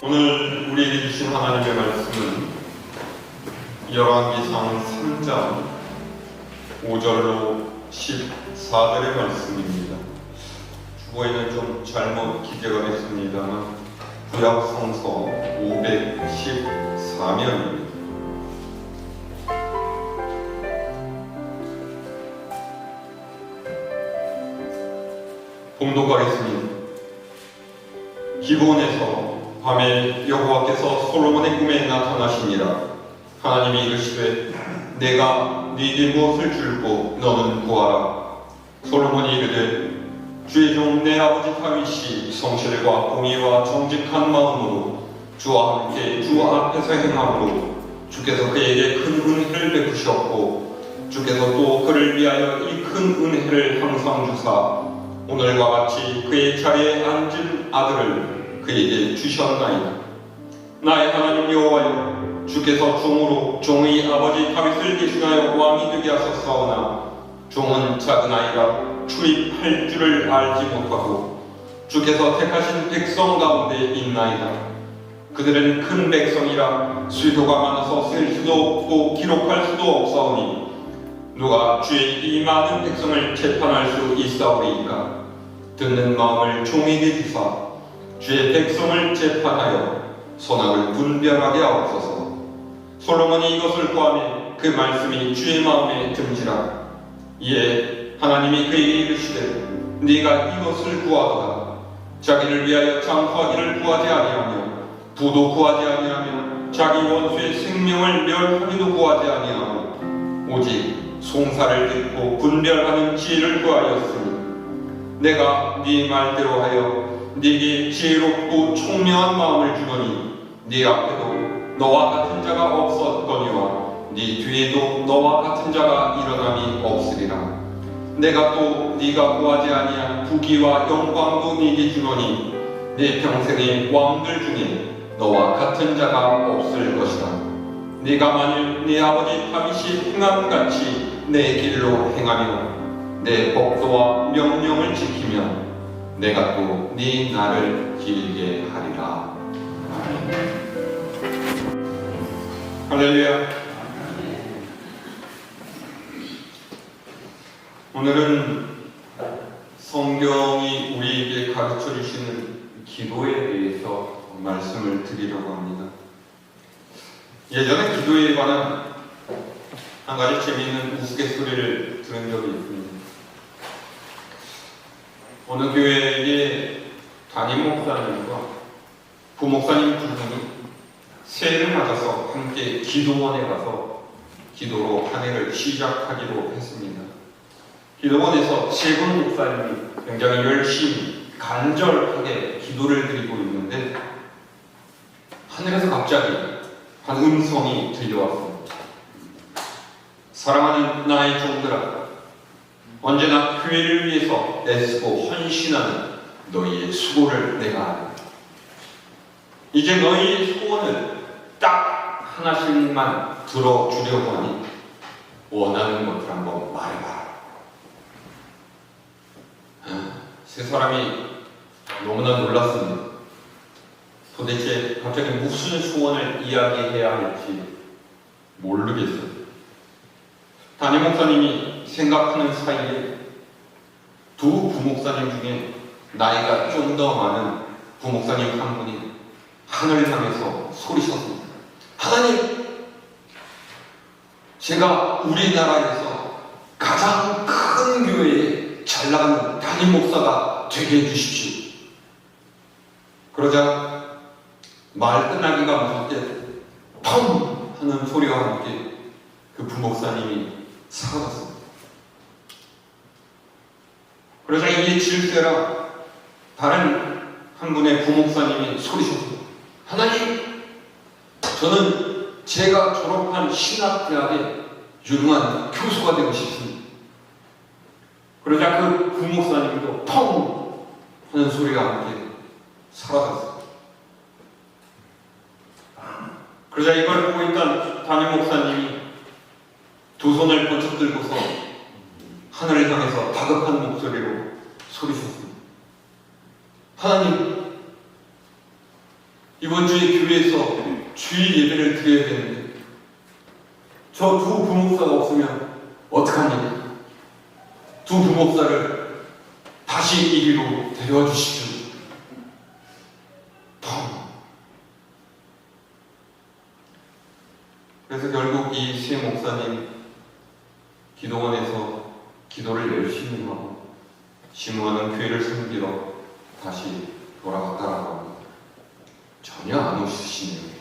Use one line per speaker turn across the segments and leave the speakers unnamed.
오늘 우리에게 주신 하나님의 말씀은 열왕기상 3장 5절로 14절의 말씀입니다. 주보에는 좀 잘못 기재가 됐습니다만 구약성서 514면입니다. 봉독하겠습니다. 기브온에서 밤에 여호와께서 솔로몬의 꿈에 나타나시니라. 하나님이 이르시되 내가 네게 무엇을 줄고 너는 구하라. 솔로몬이 이르되 주의 종 내 아버지 다윗이 성실과 공의와 정직한 마음으로 주와 함께 주 앞에서 행함으로 주께서 그에게 큰 은혜를 베푸셨고 주께서 또 그를 위하여 이 큰 은혜를 항상 주사 오늘과 같이 그의 자리에 앉은 아들을 그에게 주셨나이다. 나의 하나님 여호와여, 주께서 종으로 종의 아버지 다윗을 대신하여 왕이 되게 하셨사오나 종은 작은 아이라 출입할 줄을 알지 못하고 주께서 택하신 백성 가운데 있나이다. 그들은 큰 백성이라 수도가 많아서 쓸 수도 없고 기록할 수도 없사오니 누가 주의 이 많은 백성을 재판할 수 있사오리이까. 듣는 마음을 종에게 주사 주의 백성을 재판하여 선악을 분별하게 하옵소서. 솔로몬이 이것을 구하매 그 말씀이 주의 마음에 든지라. 이에 하나님이 그에게 이르시되 네가 이것을 구하도다. 자기를 위하여 장수하기를 구하지 아니하며 부도 구하지 아니하며 자기 원수의 생명을 멸하기도 구하지 아니하며 오직 송사를 듣고 분별하는 지혜를 구하였으니 내가 네 말대로 하여 네게 지혜롭고 총명한 마음을 주노니 네 앞에도 너와 같은 자가 없었거니와 네 뒤에도 너와 같은 자가 일어남이 없으리라. 내가 또 네가 구하지 아니한 부귀와 영광도 네게 주노니 네 평생의 왕들 중에 너와 같은 자가 없을 것이다. 네가 만일 네 아버지 다윗이 행함같이 내 길로 행하며 내 법도와 명령을 지키면 내가 또 네 날을 길게 하리라. 할렐루야. 오늘은 성경이 우리에게 가르쳐 주시는 기도에 대해서 말씀을 드리려고 합니다. 예전에 기도에 관한 한 가지 재미있는 우스갯소리를 들은 적이 있습니다. 어느 교회에 담임 목사님과 부목사님 두 분이 새해를 맞아서 함께 기도원에 가서 기도로 한 해를 시작하기로 했습니다. 기도원에서 세 분 목사님이 굉장히 열심히 간절하게 기도를 드리고 있는데 하늘에서 갑자기 한 음성이 들려왔습니다. 사랑하는 나의 종들아, 언제나 교회를 위해서 애쓰고 헌신하는 너희의 수고를 내가 안다. 이제 너희의 소원을 딱 하나씩만 들어주려고 하니 원하는 것들 한번 말해봐라. 세 사람이 너무나 놀랐습니다. 도대체 갑자기 무슨 소원을 이야기해야 할지 모르겠어요. 담임 목사님이 생각하는 사이에 두 부목사님 중에 나이가 좀 더 많은 부목사님 한 분이 하늘을 향해서 소리쳤습니다. 하나님, 제가 우리나라에서 가장 큰 교회에 잘 나가는 담임 목사가 되게 해주십시오. 그러자 말 끝나기가 무섭게 펑 하는 소리와 함께 그 부목사님이 사라졌습니다. 그러자 이게 질세라 다른 한 분의 부목사님이 소리쳤습니다. 하나님, 저는 제가 졸업한 신학대학의 유능한 교수가 되고 싶습니다. 그러자 그 부목사님도 펑 하는 소리가 함께 사라졌습니다. 그러자 이걸 보고 있던 담임 목사님이 두 손을 번쩍 들고서 하늘을 향해서 다급한 목소리로 소리쳤습니다. 하나님, 이번 주에 교회에서 주일 예배를 드려야 되는데 저 두 부목사가 없으면 어떡합니까? 두 부목사를 다시 이리로 데려와 주십시오. 그래서 결국 이 세 목사님 기도원에서 기도를 열심히 하고 심우하는 교회를 섬기러 다시 돌아갔다라고 합니다. 전혀 안 웃으시네요.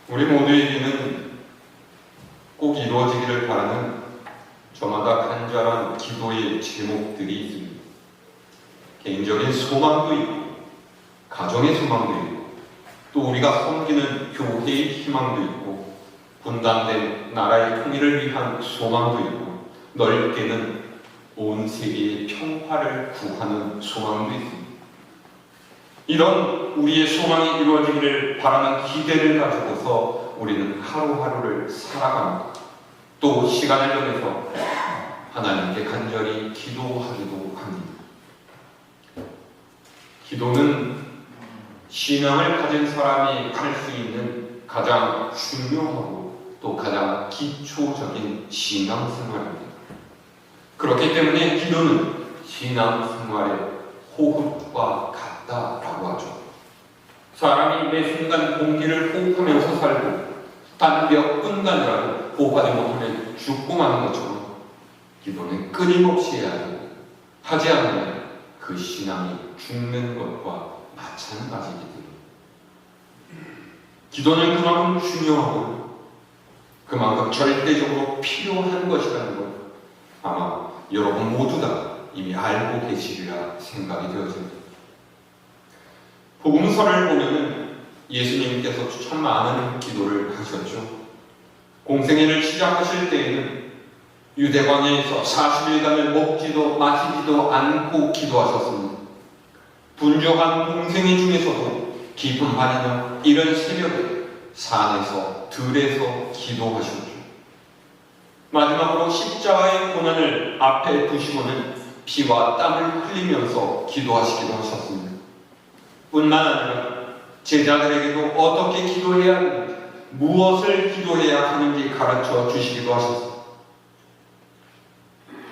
우리 모두에게는 꼭 이루어지기를 바라는 저마다 간절한 기도의 제목들이 있습니다. 개인적인 소망도 있고 가정의 소망도 있고 또 우리가 섬기는 교회의 희망도 있고 분단된 나라의 통일을 위한 소망도 있고 넓게는 온 세계의 평화를 구하는 소망도 있습니다. 이런 우리의 소망이 이루어지기를 바라는 기대를 가지고서 우리는 하루하루를 살아갑니다. 또 시간을 정해서 하나님께 간절히 기도하기도 합니다. 기도는 신앙을 가진 사람이 할 수 있는 가장 중요하고 또 가장 기초적인 신앙생활입니다. 그렇기 때문에 기도는 신앙생활의 호흡과 같다라고 하죠. 사람이 매 순간 공기를 호흡하면서 살고 단 몇 분간이라도 호흡하지 못하면 죽고 마는 것처럼 기도는 끊임없이 해야 하고 하지 않으면 그 신앙이 죽는 것과 마찬가지이기 때문에 기도는 그만큼 중요하고 그만큼 절대적으로 필요한 것이라는 것 아마 여러분 모두 다 이미 알고 계시리라 생각이 되어집니다. 복음서를 보면 예수님께서 참 많은 기도를 하셨죠. 공생애를 시작하실 때에는 유대광야에서 40일간을 먹지도 마시지도 않고 기도하셨습니다. 분주한 공생애 중에서도 깊은 밤이나 이른 새벽에 산에서 들에서 기도하셨죠. 마지막으로 십자가의 고난을 앞에 두시고는 피와 땀을 흘리면서 기도하시기도 하셨습니다. 뿐만 아니라 제자들에게도 어떻게 기도해야 하는지 무엇을 기도해야 하는지 가르쳐 주시기도 하셨습니다.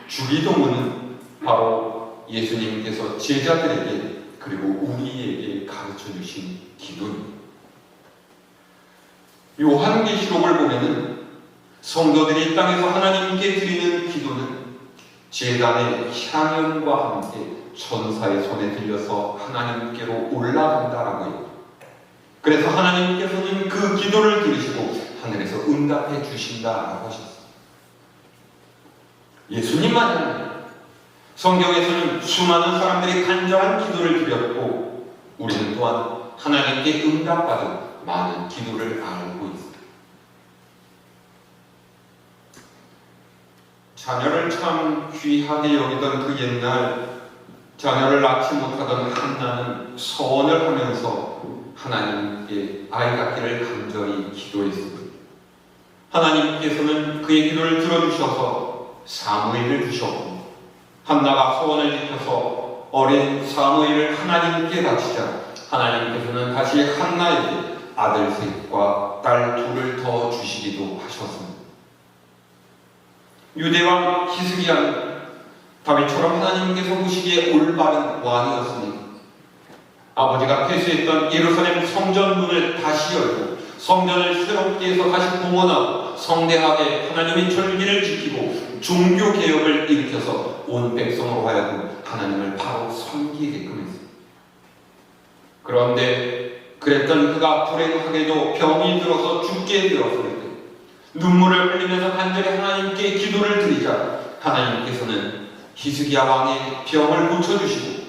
주기도문은 바로 예수님께서 제자들에게 그리고 우리에게 가르쳐 주신 기도입니다. 요한계시록을 보면은 성도들이 땅에서 하나님께 드리는 기도는 제단의 향연과 함께 천사의 손에 들려서 하나님께로 올라간다라고 해요. 그래서 하나님께서는 그 기도를 들으시고 하늘에서 응답해 주신다라고 하셨어요. 예수님만이 아니라 성경에서는 수많은 사람들이 간절한 기도를 드렸고 우리는 또한 하나님께 응답받은 많은 기도를 알고 있습니다. 자녀를 참 귀하게 여기던 그 옛날 자녀를 낳지 못하던 한나는 서원을 하면서 하나님께 아이 갖기를 간절히 기도했습니다. 하나님께서는 그의 기도를 들어주셔서 사무엘을 주셨고 한나가 소원을 지켜서 어린 사무엘을 하나님께 바치자 하나님께서는 다시 한나에게 아들 셋과 딸 둘을 더 주시기도 하셨습니다. 유대왕 히스기야는 다윗처럼 하나님께서 보시기에 올바른 왕이었으니 아버지가 폐쇄했던 예루살렘 성전 문을 다시 열고 성전을 새롭게 해서 다시 봉헌하고 성대하게 하나님의 절기를 지키고 종교 개혁을 일으켜서 온 백성으로 하여금 하나님을 바로 섬기게끔 했습니다. 그런데 그랬던 그가 불행하게도 병이 들어서 죽게 되었을 때 눈물을 흘리면서 간절히 하나님께 기도를 드리자 하나님께서는 히스기야 왕의 병을 고쳐주시고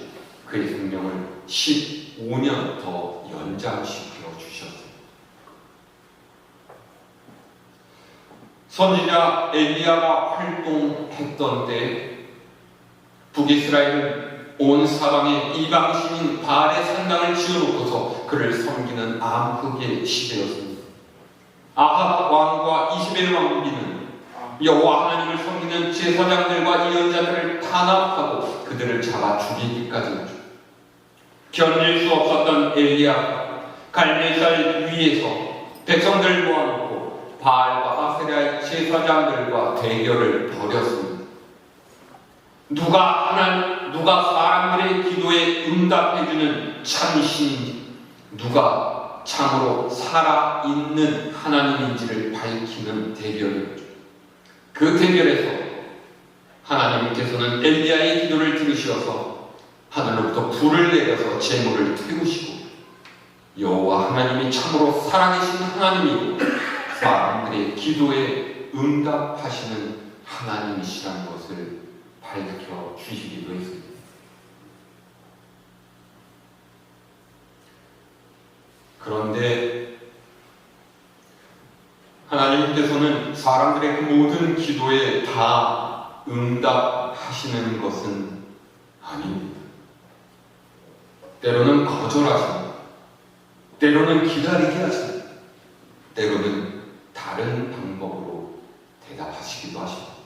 그의 생명을 15년 더 연장시켜 주셨습니다. 선지자 엘리야가 활동했던 때 북이스라엘은 온 사방에 이방신인 바알의 산당을 지어놓고서 그를 섬기는 암흑의 시대였습니다. 아합 왕과 이스벨 왕비는 여호와 하나님을 섬기는 제사장들과 예언자들을 탄압하고 그들을 잡아 죽이기까지 하죠. 견딜 수 없었던 엘리야가 갈멜산 위에서 백성들 모아놓고 바알과 아세라의 제사장들과 대결을 벌였습니다. 누가 사람들의 기도에 응답해주는 참신인지, 누가 참으로 살아있는 하나님인지를 밝히는 대결이었죠. 그 대결에서 하나님께서는 엘리야의 기도를 들으셔서 하늘로부터 불을 내려서 재물을 태우시고, 여호와 하나님이 참으로 살아계신 하나님이고 사람들의 기도에 응답하시는 하나님이시라는 것을 밝혀 주시기도 했습니다. 그런데 하나님께서는 사람들의 그 모든 기도에 다 응답하시는 것은 아닙니다. 때로는 거절하십니다. 때로는 기다리게 하십니다. 때로는 다른 방법으로 대답하시기도 하십니다.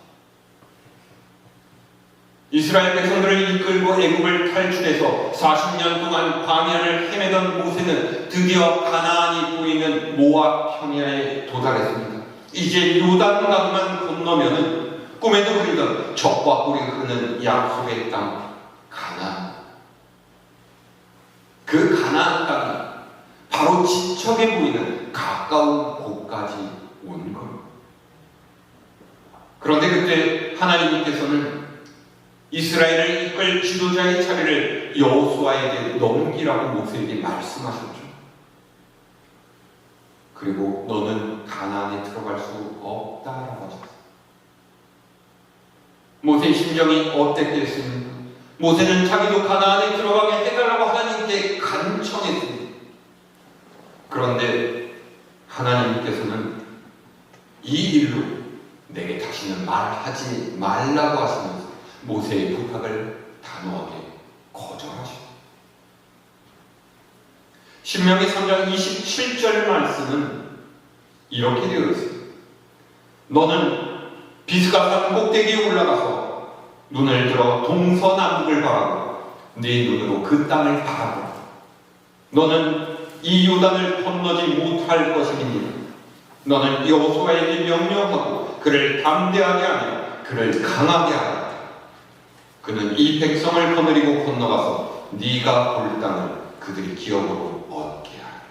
이스라엘 백성들을 이끌고 애굽을 탈출해서 40년 동안 광야를 헤매던 모세는 드디어 가나안이 보이는 모압 평야에 도달했습니다. 이제 요단강만 건너면은 꿈에도 그리던 젖과 꿀이 흐르는 약속의 땅 가나안. 그 가나안 땅이 바로 지척에 보이는 가까운 곳까지 온 겁니다. 그런데 그때 하나님께서는 이스라엘을 이끌 지도자의 자리를 여호수아에게 넘기라고 모세에게 말씀하셨죠. 그리고 너는 가나안에 들어갈 수 없다라고 하셨어요. 모세의 심정이 어땠겠습니까? 모세는 자기도 가나안에 들어가게 해달라고 하나님께 간청했습니다. 그런데 하나님께서는 이 일로 내게 다시는 말하지 말라고 하시면서 모세의 부탁을 단호하게 거절하십니다. 신명기 3장 27절 말씀은 이렇게 되어 있습니다. 너는 비스가산 꼭대기에 올라가서 눈을 들어 동서남북을 바라고 네 눈으로 그 땅을 바라보라. 너는 이 요단을 건너지 못할 것이니라. 너는 여호수아에게 명령하고 그를 담대하게 하며 그를 강하게 하라. 그는 이 백성을 거느리고 건너가서 네가 볼 땅을 그들이 기업으로 얻게 하라.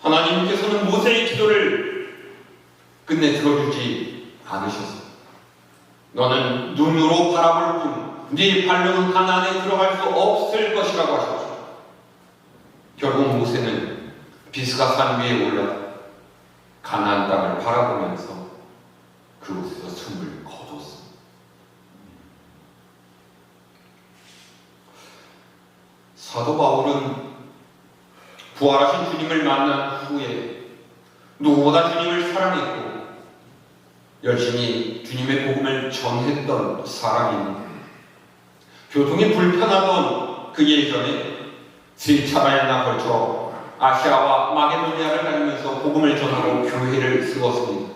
하나님께서는 모세의 기도를 끝내 들어주지 않으셨습니다. 너는 눈으로 바라볼 뿐 네 발로는 가나안에 들어갈 수 없을 것이라고 하셨죠. 결국 모세는 비스가산 위에 올라 가나안 땅을 바라보면서 그곳에서 숨을 거뒀습니다. 사도 바울은 부활하신 주님을 만난 후에 누구보다 주님을 사랑했고 열심히 주님의 복음을 전했던 사람입니다. 교통이 불편하던 그 예전에 세 차례나 걸쳐 아시아와 마게도니아를 다니면서 복음을 전하고 교회를 세웠습니다.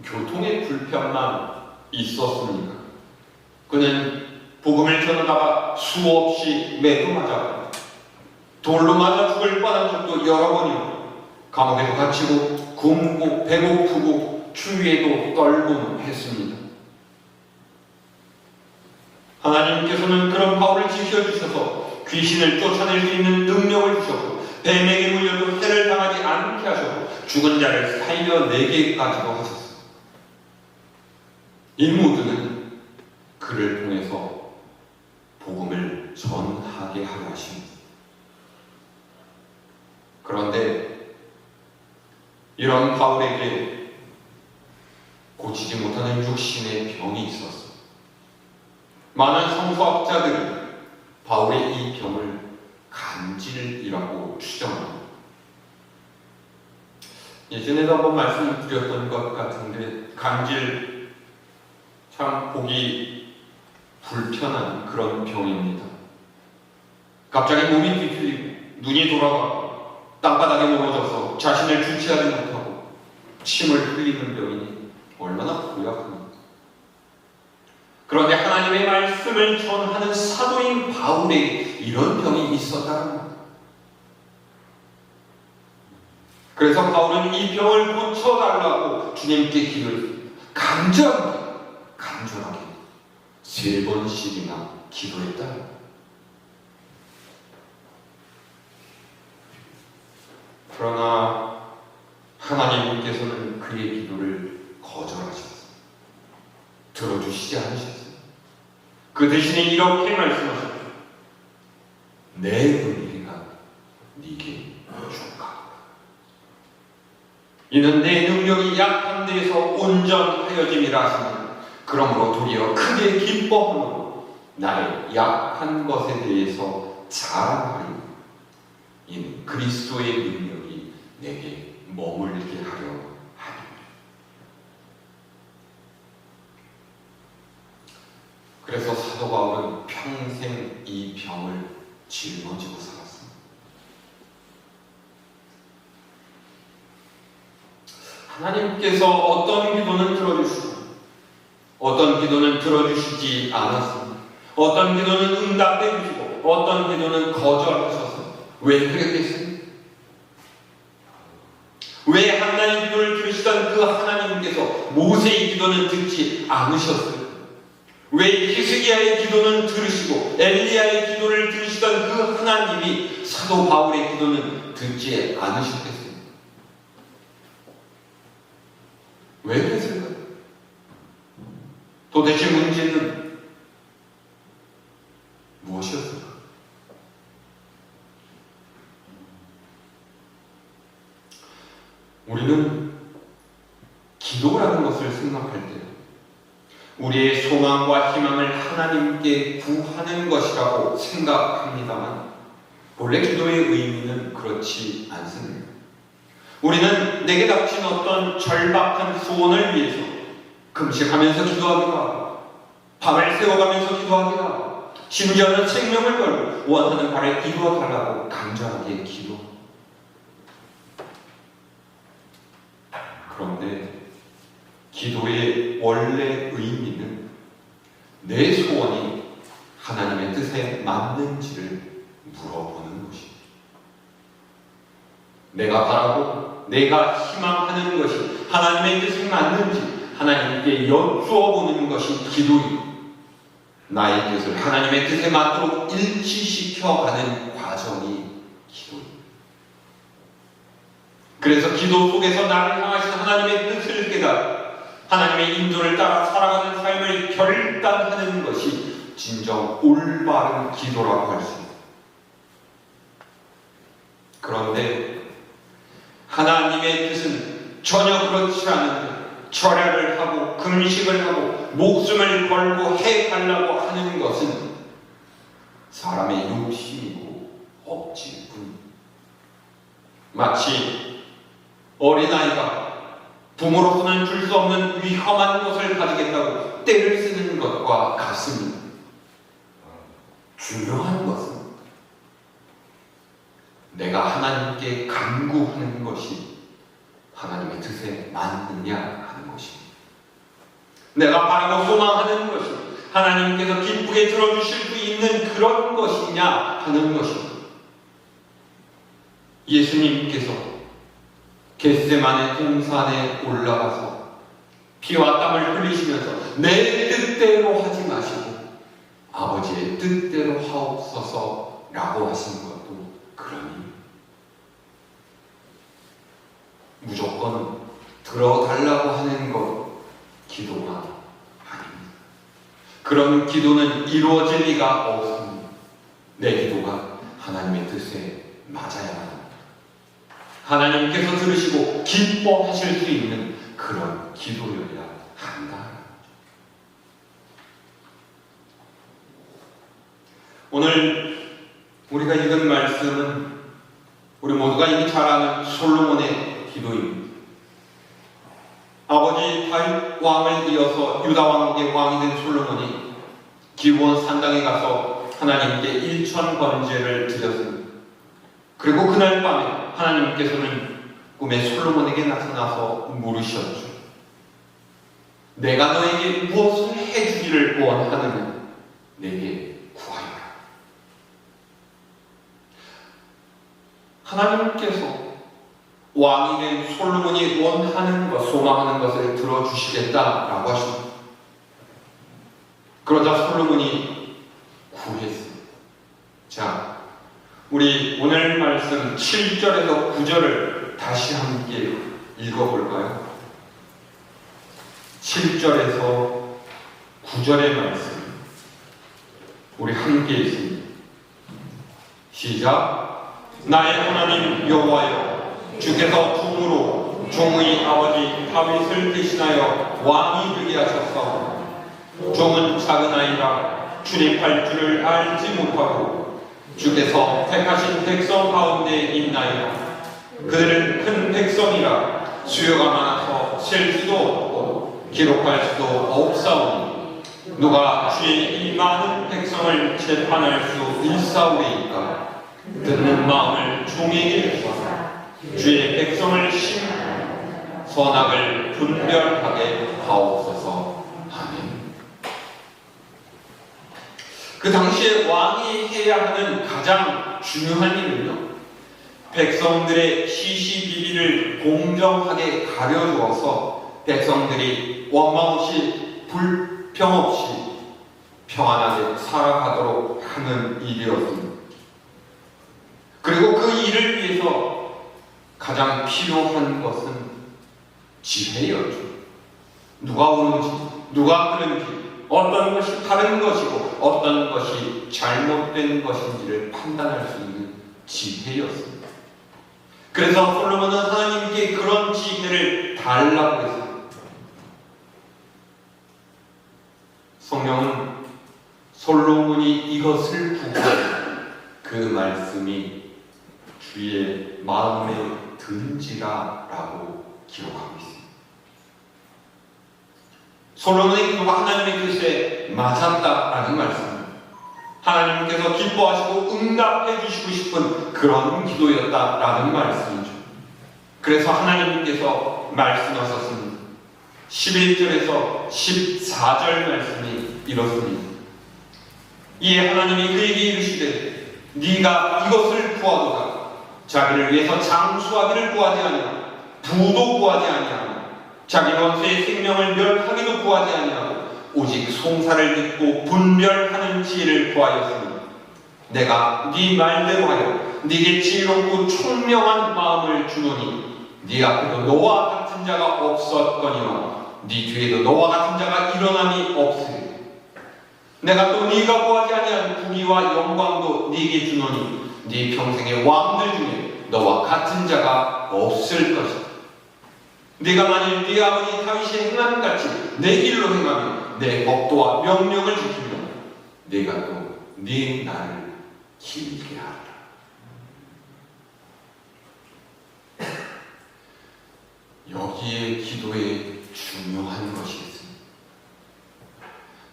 교통의 불편만 있었습니까? 그는 복음을 전하다가 수없이 매도 맞아 돌로 맞아 죽을 뻔한 적도 여러 번이고 감옥에도 갇히고 굶고 배고프고 추위에도 떨곤 했습니다. 하나님께서는 그런 바울을 지켜주셔서 귀신을 쫓아낼 수 있는 능력을 주셨고 뱀에게 물려도 해를 당하지 않게 하셨고 죽은 자를 살려내게까지도 하셨습니다. 이 모두는 그를 통해서 복음을 전하게 하려 하십니다. 그런데 이런 바울에게 고치지 못하는 육신의 병이 있었습니다. 많은 성서학자들이 바울의 이 병을 간질이라고 추정합니다. 예전에도 한번 말씀을 드렸던 것 같은데 간질 참 보기 불편한 그런 병입니다. 갑자기 몸이 뒤틀리고 눈이 돌아가고 땅바닥에 넘어져서 자신을 주체하지 못하고 침을 흘리는 병이니 얼마나 고약합니까? 그런데 하나님의 말씀을 전하는 사도인 바울에게 이런 병이 있었다는 겁니다. 그래서 바울은 이 병을 고쳐달라고 주님께 기도했습니다. 간절하게 3번씩이나 기도했다. 그러나 하나님께서는 그의 기도를 거절하셨습니다. 들어주시지 않으셨어요. 그 대신에 이렇게 말씀하셨죠. 내 은혜가 네게 족하다. 이는 내 능력이 약한 데에서 온전하여짐이라 하시니 그러므로 도리어 크게 기뻐함으로 나의 약한 것에 대해서 자랑하리. 이는 그리스도의 능력이 내게 머물게 하려 하니. 그래서 사도 바울은 평생 이 병을 짊어지고 살았습니다. 하나님께서 어떤 기도는 들어주시고 어떤 기도는 들어주시지 않았습니다. 어떤 기도는 응답해 주시고 어떤 기도는 거절하셨습니다. 왜 그랬겠습니까? 왜 하나님의 기도를 들으시던 그 하나님께서 모세의 기도는 듣지 않으셨어요? 왜 히스기야의 기도는 들으시고 엘리야의 기도를 들으시던 그 하나님이 사도 바울의 기도는 듣지 않으셨겠어요? 왜 그랬을까요? 도대체 문제는 무엇이었을까요? 우리는 기도라는 것을 생각할 때 우리의 소망과 희망을 하나님께 구하는 것이라고 생각합니다만 본래 기도의 의미는 그렇지 않습니다. 우리는 내게 닥친 어떤 절박한 소원을 위해서 금식하면서 기도하기도 하고 밤을 새워가면서 기도하기도 하고 심지어는 생명을 걸고 원하는 바를 이루어달라고 간절하게 기도합니다. 그런데 기도의 원래 의미는 내 소원이 하나님의 뜻에 맞는지를 물어보는 것입니다. 내가 바라고 내가 희망하는 것이 하나님의 뜻에 맞는지 하나님께 여쭈어보는 것이 기도입니다. 나의 뜻을 하나님의 뜻에 맞도록 일치시켜가는 과정이 기도입니다. 그래서 기도 속에서 나를 향하신 하나님의 뜻을 깨달아 하나님의 인도를 따라 살아가는 삶을 결단하는 것이 진정 올바른 기도라고 할 수 있습니다. 그런데 하나님의 뜻은 전혀 그렇지 않은데 절야를 하고 금식을 하고 목숨을 걸고 해달라고 하는 것은 사람의 욕심이고 억지일 뿐입니다. 마치 어린아이가 부모로서는 줄 수 없는 위험한 것을 가지겠다고 떼를 쓰는 것과 같습니다. 중요한 것은 내가 하나님께 간구하는 것이 하나님의 뜻에 맞느냐 하는 것입니다. 내가 바라고 소망하는 것이 하나님께서 기쁘게 들어주실 수 있는 그런 것이냐 하는 것입니다. 예수님께서 겟세마네 동산에 올라가서 피와 땀을 흘리시면서 내 뜻대로 하지 마시고 아버지의 뜻대로 하옵소서 라고 하신 것도 그러니 무조건 들어달라고 하는 것 기도가 아닙니다. 그런 기도는 이루어질 리가 없습니다. 내 기도가 하나님의 뜻에 맞아야 합니다. 하나님께서 들으시고 기뻐하실 수 있는 그런 기도여야 한다. 오늘 우리가 읽은 말씀은 우리 모두가 이미 잘 아는 솔로몬의 기도입니다. 아버지 다윗 왕을 이어서 유다 왕국의 왕이 된 솔로몬이 기브온 산당에 가서 하나님께 일천 번제를 드렸습니다. 그리고 그날 밤에 하나님께서는 꿈에 솔로몬에게 나타나서 물으셨죠. 내가 너에게 무엇을 해주기를 원하느냐 내게 구하여라. 하나님께서 왕이 된 솔로몬이 원하는 것, 소망하는 것을 들어주시겠다라고 하십니다. 그러자 솔로몬이 구했습니다. 자, 우리 오늘 말씀 7절에서 9절을 다시 함께 읽어볼까요? 7절에서 9절의 말씀 우리 함께 읽습니다. 시작. 나의 하나님 여호와여, 주께서 종으로 종의 아버지 다윗을 대신하여 왕이 되게 하셨사오니 종은 작은 아이라 출입할 줄을 알지 못하고 주께서 택하신 백성 가운데 있나이다. 그들은 큰 백성이라 수요가 많아서 셀 수도 없고 기록할 수도 없사오니 누가 주의 이 많은 백성을 재판할 수 있사오리이까. 듣는 마음을 종에게 주소서. 주의 백성을 선악을 분별하게 하옵소서. 아멘. 그 당시에 왕이 해야 하는 가장 중요한 일은요, 백성들의 시시비비를 공정하게 가려주어서 백성들이 원망 없이 불평 없이 평안하게 살아가도록 하는 일이었습니다. 그리고 그 일을 위해서 가장 필요한 것은 지혜였죠. 누가 옳은지, 누가 그른지, 어떤 것이 바른 것이고 어떤 것이 잘못된 것인지를 판단할 수 있는 지혜였습니다. 그래서 솔로몬은 하나님께 그런 지혜를 달라고 했습니다. 성경은 솔로몬이 이것을 보고 그 말씀이 주의 마음에 든지라라고 기록하고 있습니다. 솔로몬의 기도가 하나님의 뜻에 맞았다라는 말씀입니다. 하나님께서 기뻐하시고 응답해 주시고 싶은 그런 기도였다라는 말씀이죠. 그래서 하나님께서 말씀하셨습니다. 11절에서 14절 말씀이 이렇습니다. 이에 하나님이 그에게 이르시되 네가 이것을 구하도다. 자기를 위해서 장수하기를 구하지 아니하고 부도 구하지 아니하고 자기 원수의 생명을 멸하기도 구하지 아니하고 오직 송사를 듣고 분별하는 지혜를 구하였으니 내가 네 말대로 하여 네게 지혜롭고 총명한 마음을 주노니 네 앞에도 너와 같은 자가 없었거니와 네 뒤에도 너와 같은 자가 일어남이 없으리. 내가 또 네가 구하지 아니한 부귀와 영광도 네게 주노니 네 평생의 왕들 중에 너와 같은 자가 없을 것이다. 네가 만일 네 아버지 다윗이 행한 같이 내 길로 행하면 내 법도와 명령을 지키면 네가 또 네 날을 길게 하리라. 여기에 기도에 중요한 것이 있습니다.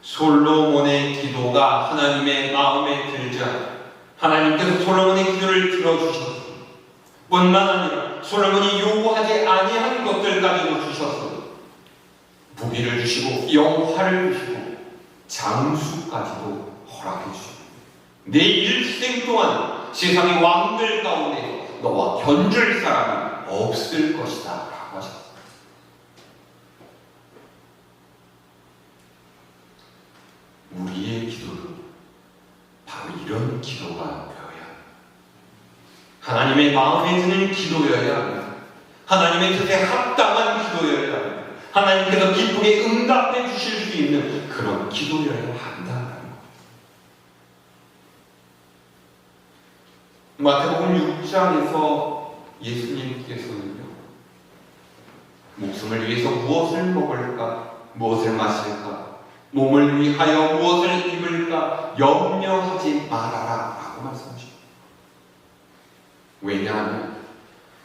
솔로몬의 기도가 하나님의 마음에 들자 하나님께서 솔로몬의 기도를 들어주셨습니다. 뿐만 아니라 솔로몬이 요구하지 아니한 것들 가지고 주셨습니다. 부귀를 주시고 영화를 주시고 장수까지도 허락해 주십니다. 내 일생 동안 세상의 왕들 가운데 너와 견줄 사람이 없을 것이다 라고 하셨습니다. 우리의 기도도 바로 이런 기도가 되어야 합니다. 하나님의 마음에 드는 기도여야 합니다. 하나님의 뜻에 합당한 기도여야 합니다. 하나님께서 기쁘게 응답해 주실 수 있는 그런 기도여야 한다는 것. 마태복음 6장에서 예수님께서는요, 목숨을 위해서 무엇을 먹을까, 무엇을 마실까, 몸을 위하여 무엇을 입을까 염려하지 말아라 라고 말씀하십니다. 왜냐하면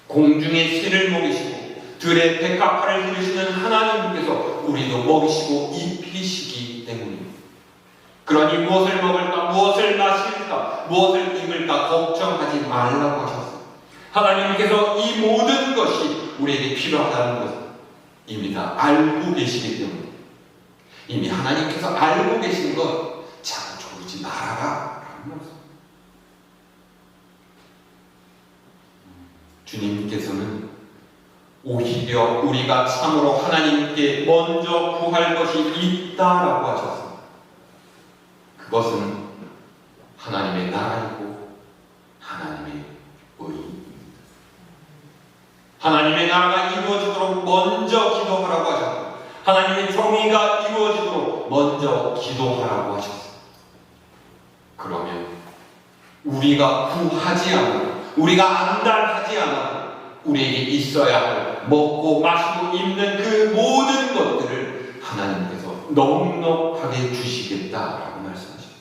공중의 새를 먹이시고 들의 백합화를 기르시는 하나님께서 우리도 먹이시고 입히시기 때문입니다. 그러니 무엇을 먹을까, 무엇을 마실까, 무엇을 입을까 걱정하지 말라고 하셨습니다. 하나님께서 이 모든 것이 우리에게 필요하다는 것을 이미 다 알고 계시기 때문에 이미 하나님께서 알고 계신 것 자꾸 조르지 말아라 라는 말씀. 주님께서는 오히려 우리가 참으로 하나님께 먼저 구할 것이 있다라고 하셨습니다. 그것은 하나님의 나라이고 하나님의 의입니다. 하나님의 나라가 이루어지도록 먼저 기도하라고 하셨고, 하나님의 정의가 이루어지도록 먼저 기도하라고 하셨습니다. 그러면 우리가 구하지 않아도, 우리가 안달하지 않아도 우리에게 있어야 할 먹고 마시고 입는 그 모든 것들을 하나님께서 넉넉하게 주시겠다라고 말씀하셨습니다.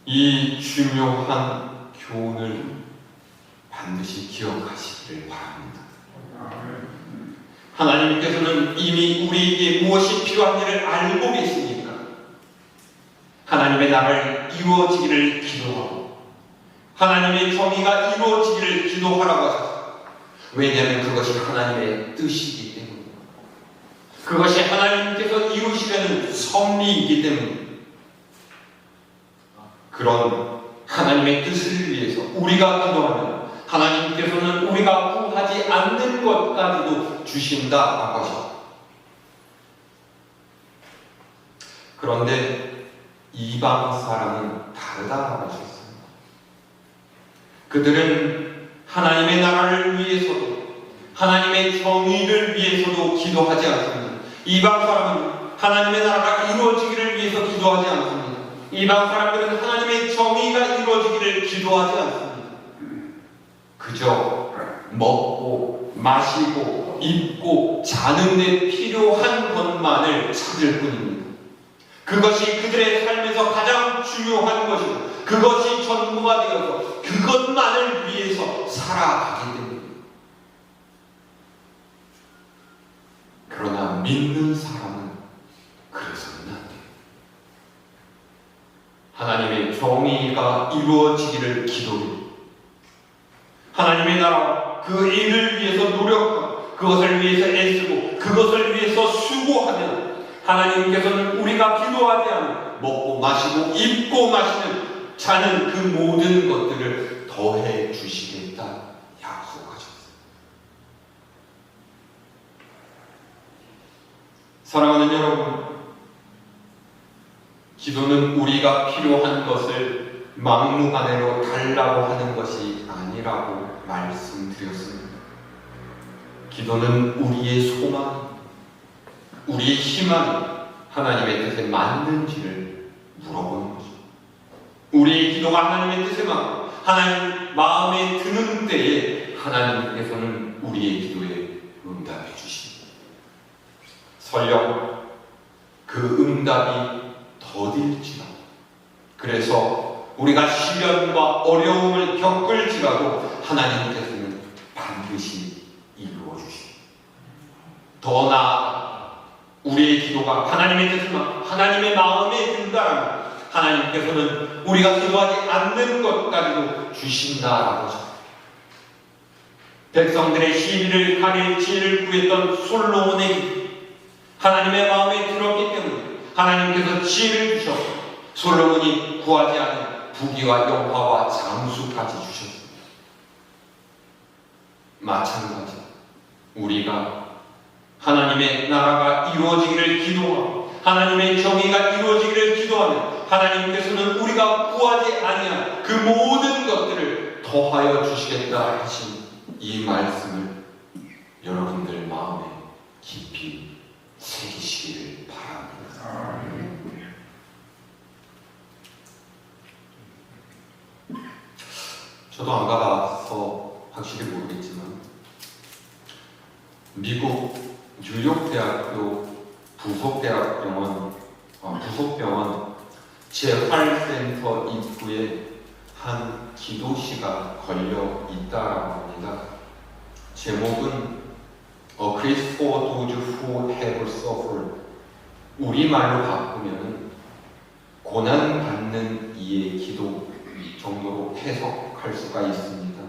이 중요한 교훈을 반드시 기억하시기를 바랍니다. 하나님께서는 이미 우리에게 무엇이 필요한지를 알고 계시니까 하나님의 나라를 이루어지기를 기도하고 하나님의 정의가 이루어지기를 기도하라고 하셨습니다. 왜냐하면 그것이 하나님의 뜻이기 때문입니다. 그것이 하나님께서 이루시려는 섭리이기 때문입니다. 그런 하나님의 뜻을 위해서 우리가 기도하면 하나님께서는 우리가 구하지 않는 것까지도 주신다라고 하셨습니다. 그런데 이방 사람은 다르다라고 하셨습니다. 그들은 하나님의 나라를 위해서도 하나님의 정의를 위해서도 기도하지 않습니다. 이방 사람은 하나님의 나라가 이루어지기를 위해서 기도하지 않습니다. 이방 사람들은 하나님의 정의가 이루어지기를 기도하지 않습니다. 그저 먹고 마시고 입고 자는 데 필요한 것만을 찾을 뿐입니다. 그것이 그들의 삶에서 가장 중요한 것이고 그것이 전부가 되어서 그것만을 위해서 살아가기 때문입니다. 그러나 믿는 사람은 그래서는 안 돼요. 하나님의 정의가 이루어지기를 기도해요. 하나님의 나라 그 일을 위해서 노력하고 그것을 위해서 애쓰고 그것을 위해서 수고하면 하나님께서는 우리가 기도하지 않은 먹고 마시고 입고 마시는 자는 그 모든 것들을 더해 주시겠다 약속하셨습니다. 사랑하는 여러분, 기도는 우리가 필요한 것을 막무가내로 달라고 하는 것이 아니라고 말씀드렸습니다. 기도는 우리의 소망, 우리의 희망이 하나님의 뜻에 맞는지를 물어보는 것입니다. 우리의 기도가 하나님의 뜻에 맞고 하나님 마음에 드는 때에 하나님께서는 우리의 기도에 응답해 주십니다. 설령 그 응답이 더딜지라도, 그래서 우리가 시련과 어려움을 겪을지라도 하나님께서는 반드시 이루어 주십니다. 더 나아가 우리의 기도가 하나님의 뜻을 맞고 하나님의 마음에 든다라면 하나님께서는 우리가 기도하지 않는 것까지도 주신다라고 하셨습니다. 백성들의 시비를 가릴 지혜를 구했던 솔로몬에게 하나님의 마음에 들었기 때문에 하나님께서 지혜를 주셔서 솔로몬이 구하지 않은 부귀와 영화와 장수까지 주셨습니다. 마찬가지로 우리가 하나님의 나라가 이루어지기를 기도하고 하나님의 정의가 이루어지기를 기도하면 하나님께서는 우리가 구하지 아니한 그 모든 것들을 더하여 주시겠다 하신 이 말씀을 여러분들 마음에 깊이 새기시기를 바랍니다. 저도 안 가봐서 확실히 모르겠지만 미국 뉴욕대학교 부속병원 재활센터 입구에 한 기도시가 걸려 있다라고 합니다. 제목은 A Grace for Those Who Have Suffered. 우리말로 바꾸면 고난받는 이의 기도 정도로 해석할 수가 있습니다.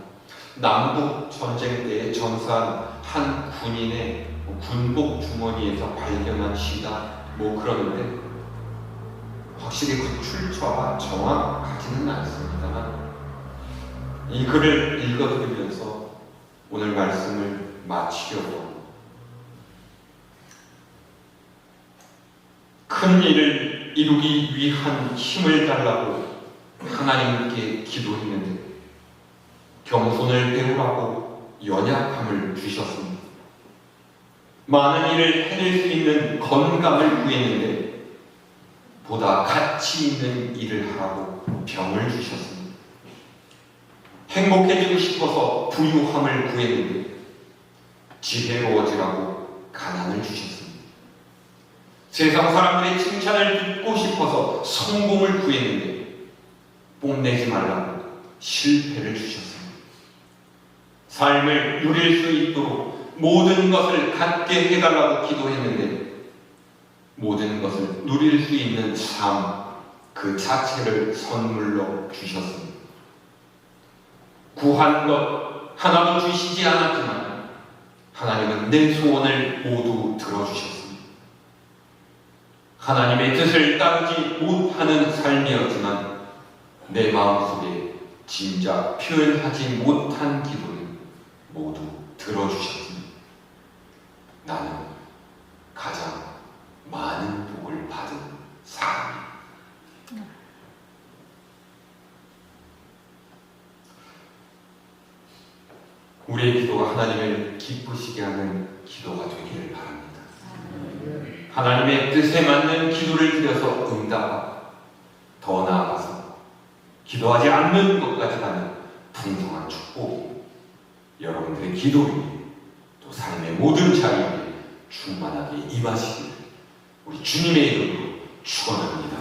남북 전쟁 때 전사한 한 군인의 군복 주머니에서 발견한 시다 그러는데 확실히 그 출처가 정확하지는 않습니다만 이 글을 읽어드리면서 오늘 말씀을 마치려고 합니다. 큰 일을 이루기 위한 힘을 달라고 하나님께 기도했는데 겸손을 배우라고 연약함을 주셨습니다. 많은 일을 해낼 수 있는 건강을 구했는데 보다 가치 있는 일을 하라고 병을 주셨습니다. 행복해지고 싶어서 부유함을 구했는데 지혜로워지라고 가난을 주셨습니다. 세상 사람들의 칭찬을 듣고 싶어서 성공을 구했는데 뽐내지 말라고 실패를 주셨습니다. 삶을 누릴 수 있도록 모든 것을 갖게 해달라고 기도했는데 모든 것을 누릴 수 있는 삶 그 자체를 선물로 주셨습니다. 구한 것 하나도 주시지 않았지만 하나님은 내 소원을 모두 들어주셨습니다. 하나님의 뜻을 따르지 못하는 삶이었지만 내 마음속에 진작 표현하지 못한 기도를 모두 들어주셨습니다. 나는 가장 많은 복을 받은 사람입니다. 우리의 기도가 하나님을 기쁘시게 하는 기도가 되기를 바랍니다. 하나님의 뜻에 맞는 기도를 드려서 응답하고 더 나아가서 기도하지 않는 것까지 가는 풍성한 축복이 여러분들의 기도에 또 삶의 모든 자리에 충만하게 임하시기를 우리 주님의 이름으로 축원합니다.